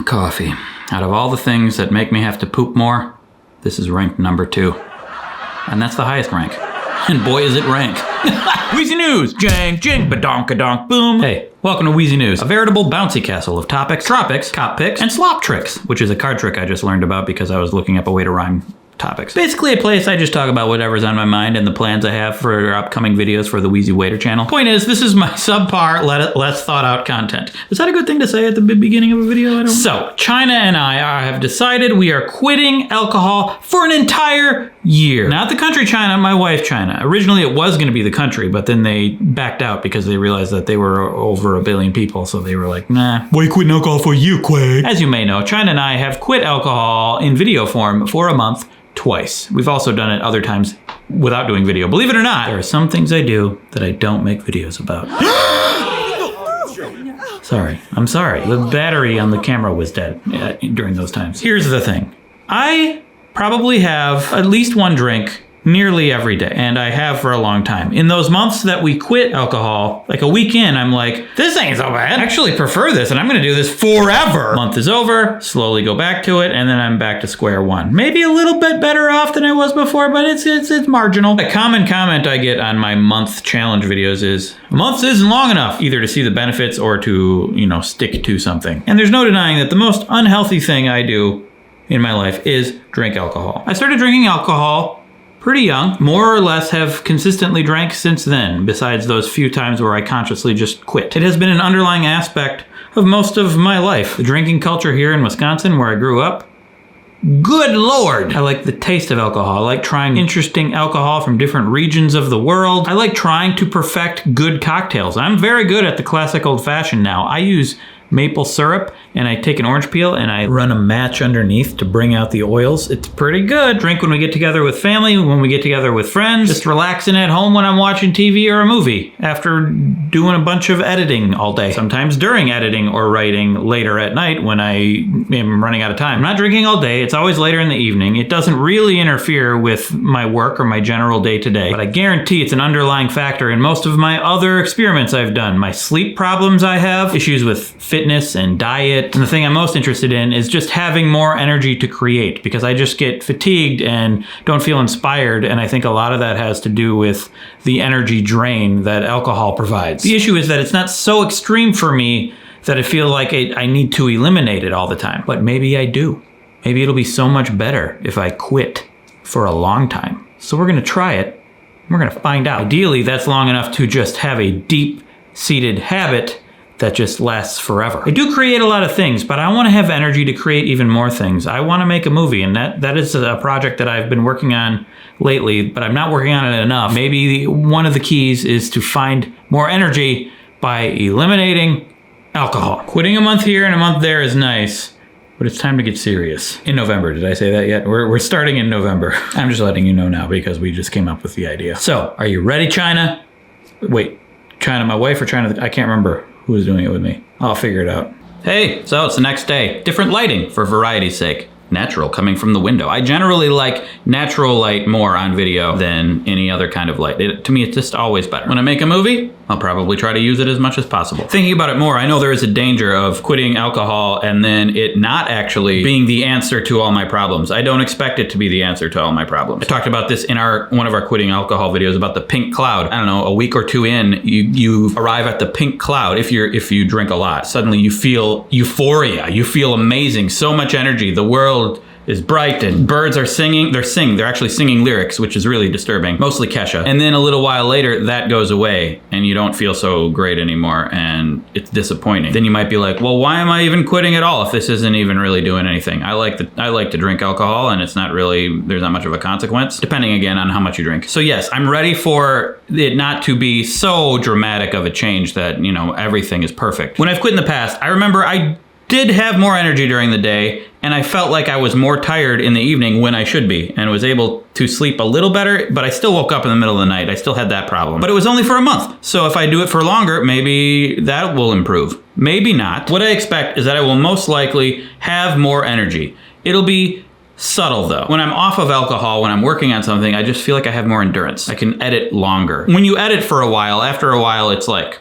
Coffee. Out of all the things that make me have to poop more, this is ranked number 2. And that's the highest rank. And boy, is it rank. WheezyNews! Jang, jing, badonk-a-donk, boom. Hey, welcome to WheezyNews, a veritable bouncy castle of topics, tropics, cop picks, and slop tricks, which is a card trick I just learned about because I was looking up a way to rhyme topics. Basically a place I just talk about whatever's on my mind and the plans I have for upcoming videos for the Wheezy Waiter channel. Point is, this is my subpar, less thought out content. Is that a good thing to say at the beginning of a video? I don't know. So, China and I have decided we are quitting alcohol for an entire year. Not the country China, my wife China. Originally it was going to be the country, but then they backed out because they realized that they were over 1 billion people, so they were like, nah. Why quitting alcohol for you, Quay? As you may know, China and I have quit alcohol in video form for a month, twice. We've also done it other times without doing video. Believe it or not, there are some things I do that I don't make videos about. Sorry. I'm sorry. The battery on the camera was dead during those times. Here's the thing. I probably have at least one drink nearly every day, and I have for a long time. In those months that we quit alcohol, like a week in, I'm like, this ain't so bad. I actually prefer this, and I'm gonna do this forever. Month is over, slowly go back to it, and then I'm back to square one. Maybe a little bit better off than I was before, but it's marginal. A common comment I get on my month challenge videos is, a month isn't long enough, either to see the benefits or to, stick to something. And there's no denying that the most unhealthy thing I do in my life is drink alcohol. I started drinking alcohol pretty young, more or less have consistently drank since then, besides those few times where I consciously just quit. It has been an underlying aspect of most of my life. The drinking culture here in Wisconsin, where I grew up, good Lord! I like the taste of alcohol. I like trying interesting alcohol from different regions of the world. I like trying to perfect good cocktails. I'm very good at the classic old-fashioned now. I use maple syrup, and I take an orange peel and I run a match underneath to bring out the oils. It's pretty good. Drink when we get together with family, when we get together with friends, just relaxing at home when I'm watching TV or a movie after doing a bunch of editing all day. Sometimes during editing or writing later at night when I am running out of time. I'm not drinking all day. It's always later in the evening. It doesn't really interfere with my work or my general day-to-day, but I guarantee it's an underlying factor in most of my other experiments I've done. My sleep problems I have, issues with fitness and diet. And the thing I'm most interested in is just having more energy to create, because I just get fatigued and don't feel inspired. And I think a lot of that has to do with the energy drain that alcohol provides. The issue is that it's not so extreme for me that I feel like I need to eliminate it all the time. But maybe I do. Maybe it'll be so much better if I quit for a long time. So we're gonna try it. We're gonna find out. Ideally, that's long enough to just have a deep-seated habit that just lasts forever. I do create a lot of things, but I want to have energy to create even more things. I want to make a movie, and that is a project that I've been working on lately, but I'm not working on it enough. Maybe one of the keys is to find more energy by eliminating alcohol. Quitting a month here and a month there is nice, but it's time to get serious. In November, did I say that yet? We're starting in November. I'm just letting you know now because we just came up with the idea. So, are you ready, China? Wait, China, my wife, or China? I can't remember who was doing it with me. I'll figure it out. Hey, so it's the next day. Different lighting for variety's sake. Natural coming from the window. I generally like natural light more on video than any other kind of light. To me, it's just always better. When I make a movie, I'll probably try to use it as much as possible. Thinking about it more, I know there is a danger of quitting alcohol and then it not actually being the answer to all my problems. I don't expect it to be the answer to all my problems. I talked about this in one of our quitting alcohol videos about the pink cloud. I don't know, a week or two in, you arrive at the pink cloud if you drink a lot. Suddenly you feel euphoria. You feel amazing. So much energy. The world is bright and birds are singing. They're actually singing lyrics, which is really disturbing. Mostly Kesha. And then a little while later, that goes away and you don't feel so great anymore and it's disappointing. Then you might be like, well, why am I even quitting at all if this isn't even really doing anything? I like to drink alcohol and there's not much of a consequence, depending again on how much you drink. So yes, I'm ready for it not to be so dramatic of a change that, everything is perfect. When I've quit in the past, I remember I did have more energy during the day, and I felt like I was more tired in the evening when I should be, and was able to sleep a little better, but I still woke up in the middle of the night. I still had that problem. But it was only for a month. So if I do it for longer, maybe that will improve. Maybe not. What I expect is that I will most likely have more energy. It'll be subtle though. When I'm off of alcohol, when I'm working on something, I just feel like I have more endurance. I can edit longer. When you edit for a while, after a while, it's like,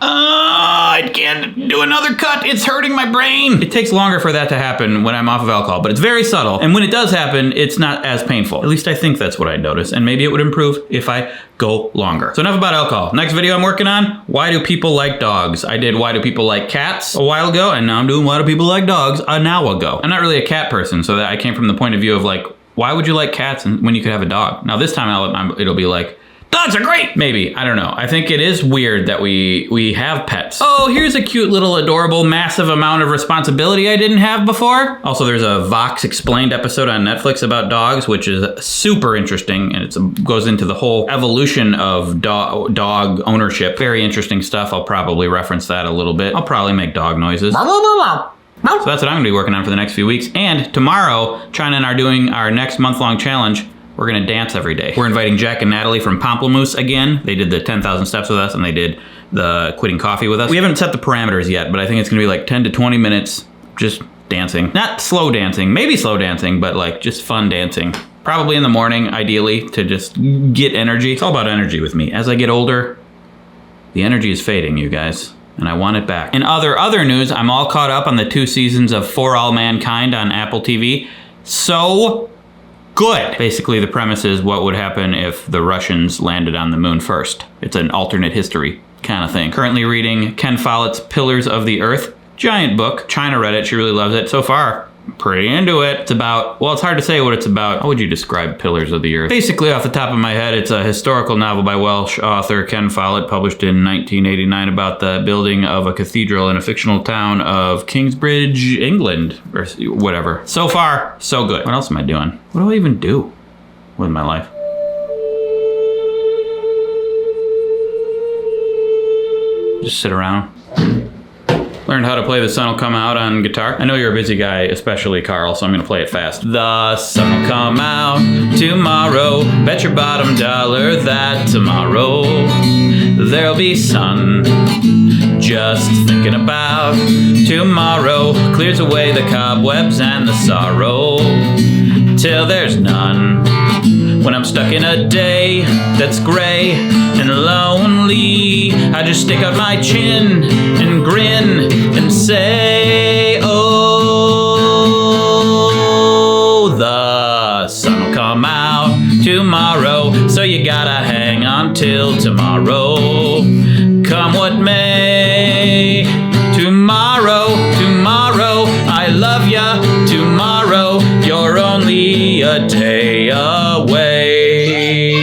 I can't do another cut. It's hurting my brain. It takes longer for that to happen when I'm off of alcohol, but it's very subtle. And when it does happen, it's not as painful. At least I think that's what I notice. And maybe it would improve if I go longer. So enough about alcohol. Next video I'm working on, why do people like dogs? I did why do people like cats a while ago, and now I'm doing why do people like dogs an hour ago. I'm not really a cat person, so that I came from the point of view of like, why would you like cats when you could have a dog? Now this time it'll be like, dogs are great! Maybe, I don't know. I think it is weird that we have pets. Oh, here's a cute little adorable massive amount of responsibility I didn't have before. Also, there's a Vox Explained episode on Netflix about dogs, which is super interesting, and it goes into the whole evolution of dog ownership. Very interesting stuff. I'll probably reference that a little bit. I'll probably make dog noises. So that's what I'm gonna be working on for the next few weeks. And tomorrow, China and I are doing our next month-long challenge. We're gonna dance every day. We're inviting Jack and Natalie from Pamplemousse again. They did the 10,000 steps with us, and they did the quitting coffee with us. We haven't set the parameters yet, but I think it's gonna be like 10 to 20 minutes just dancing. Not slow dancing, maybe slow dancing, but like just fun dancing. Probably in the morning, ideally, to just get energy. It's all about energy with me. As I get older, the energy is fading, you guys, and I want it back. In other news, I'm all caught up on the 2 seasons of For All Mankind on Apple TV. So good. Basically, the premise is what would happen if the Russians landed on the moon first. It's an alternate history kind of thing. Currently reading Ken Follett's Pillars of the Earth. Giant book. China read it. She really loves it. So far, pretty into it. It's about, well, it's hard to say what it's about. How would you describe Pillars of the Earth? Basically, off the top of my head, it's a historical novel by Welsh author Ken Follett, published in 1989, about the building of a cathedral in a fictional town of Kingsbridge, England, or whatever. So far, so good. What else am I doing? What do I even do with my life? Just sit around. Learned how to play The Sun Will Come Out on guitar. I know you're a busy guy, especially Carl, so I'm gonna play it fast. The sun will come out tomorrow. Bet your bottom dollar that tomorrow there'll be sun. Just thinking about tomorrow clears away the cobwebs and the sorrow till there's none. When I'm stuck in a day that's gray and lonely, I just stick out my chin and grin and say, oh, the sun will come out tomorrow, so you gotta hang on till tomorrow. Come what may, tomorrow, I love ya, tomorrow, you're only a day away.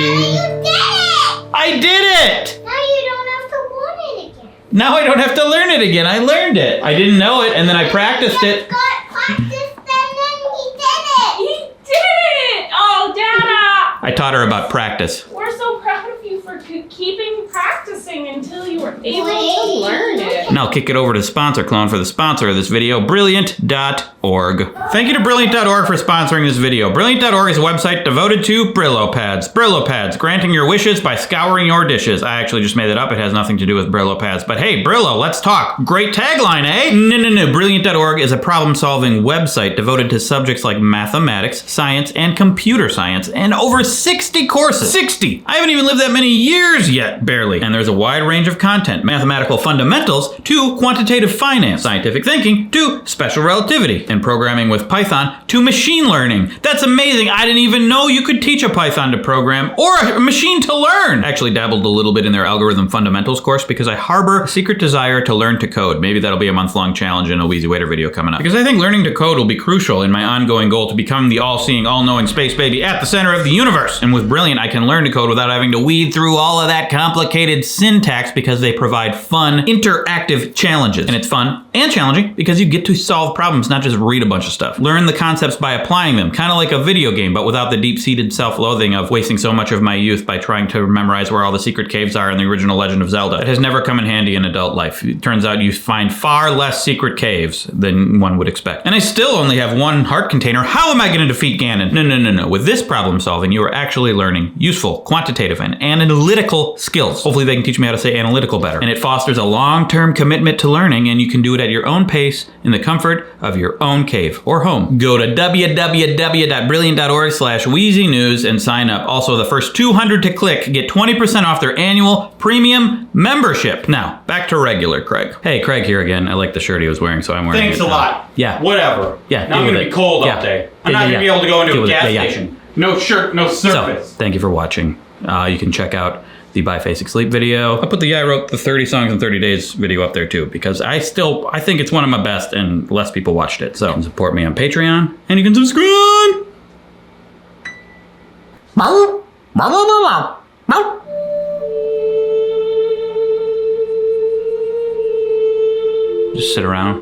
I did it! Now you don't have to learn it again. Now I don't have to learn it again. I learned it. I didn't know it, and then I practiced it. Got practiced and then he did it. He did it! Oh, Dada! I taught her about practice. We're so proud of you for keeping practicing until you were able to learn it. Now I'll kick it over to sponsor clone for the sponsor of this video, Brilliant.org. Thank you to Brilliant.org for sponsoring this video. Brilliant.org is a website devoted to Brillo pads. Brillo pads, granting your wishes by scouring your dishes. I actually just made that up. It has nothing to do with Brillo pads. But hey, Brillo, let's talk. Great tagline, eh? No. Brilliant.org is a problem-solving website devoted to subjects like mathematics, science, and computer science, and over 60 courses. 60! I haven't even lived that many years yet, barely. And there's a wide range of content. Mathematical fundamentals to quantitative finance, scientific thinking to special relativity, and programming with Python to machine learning. That's amazing. I didn't even know you could teach a Python to program or a machine to learn. I actually dabbled a little bit in their algorithm fundamentals course because I harbor a secret desire to learn to code. Maybe that'll be a month-long challenge in a Wheezy Waiter video coming up. Because I think learning to code will be crucial in my ongoing goal to become the all-seeing, all-knowing space baby at the center of the universe. And with Brilliant, I can learn to code without having to weed through all of that complicated syntax because they provide fun, interactive challenges. And it's fun and challenging because you get to solve problems, not just read a bunch of stuff. Learn the concepts by applying them, kind of like a video game, but without the deep-seated self-loathing of wasting so much of my youth by trying to memorize where all the secret caves are in the original Legend of Zelda. It has never come in handy in adult life. It turns out you find far less secret caves than one would expect. And I still only have one heart container. How am I going to defeat Ganon? No. With this problem solving, you are actually learning useful, quantitative, and analytical skills. Hopefully they can teach me how to say analytical better. better. And it fosters a long-term commitment to learning, and you can do it at your own pace in the comfort of your own cave or home. Go to www.brilliant.org/WheezyNews and sign up. Also, the first 200 to click get 20% off their annual premium membership. Now, back to regular Craig. Hey, Craig here again. I like the shirt he was wearing, so I'm wearing it. Thanks a lot. Yeah. Whatever. Yeah, Now I'm deal going with to be it. cold Yeah. all day. I'm Yeah, not yeah, going to be able to go into Deal a with it. gas Yeah, yeah. station. No shirt, no surface. So, thank you for watching. You can check out the Buy Basic Sleep video. I'll put the I wrote the 30 songs in 30 days video up there too, because I think it's one of my best and less people watched it. So you can support me on Patreon and you can subscribe. Just sit around.